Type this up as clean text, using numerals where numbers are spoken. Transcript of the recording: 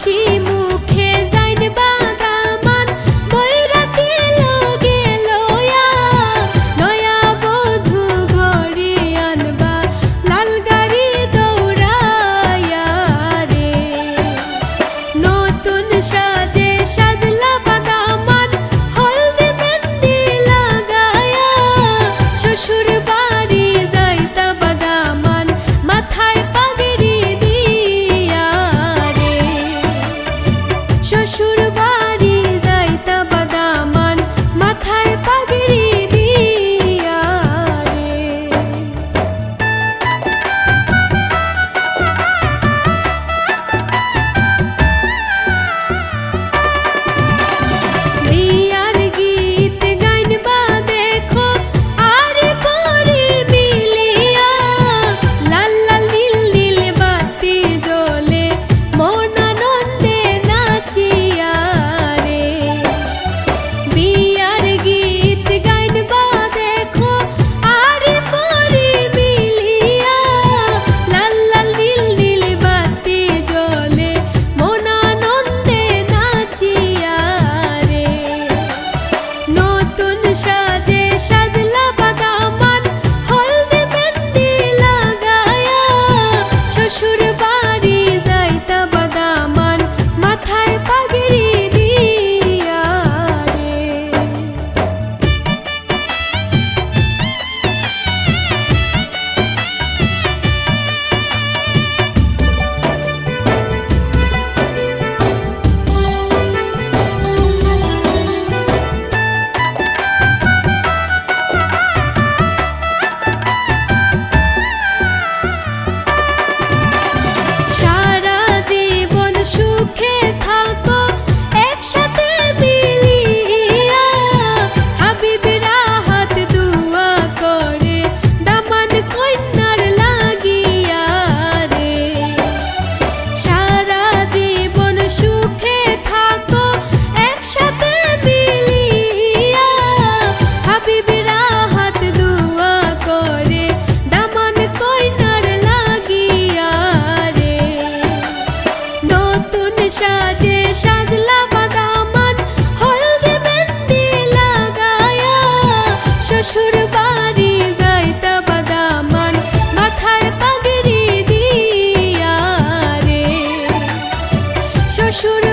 হাসি মুখে যাইন বাদামান বৈরাতি লগে লয়া নয়া বধূ ঘরে আনবা লাল গাড়ি দৌড়াইয়া রে নতুন সাজে সাজলা বাদামান হলদে মেহেন্দি লাগায়া শ্বশুর বাড়ি যাইতা বাদামান মাথায় পাগড়ি দিয়া রে শ্বশুর বাড়ি যাইতা বাদামান মাথায় পাগড়ি দিয়া রে বিয়ার গীত গাইনবা দেখো আরে পরি মিলিয়া লাল লাল নীল নীল বাতি জ্বলে মন আনন্দে নাচিয়া রে বিয়ার গীত গাইনবা দেখো আরে পরি মিলিয়া লাল লাল নীল নীল বাতি জ্বলে মন আনন্দে নাচিয়া রে নতুন সাজে সাজলা বাদামান হলদে মেহেন্দি লাগায়া শ্বশুর বাড়ি যাইতা বাদামান মাথায় পাগড়ি দিয়া রে সারা জীবন সুখে থাকো একসাথে মিলিয়া হাবিবেরা হাত দুয়া করে দামান কন্যার লাগিয়া রে সারা জীবন সুখে থাকো একসাথে মিলিয়া হাবিবেরা হাত দুয়া করে দামান কন্যার লাগিয়া রে নতুন সাজে সাজলা বাদামান হলদে মেহেন্দি লাগায়া শ্বশুর বাড়ি যাইতা বাদামান মাথায় পাগড়ি দিয়া রে শ্বশুর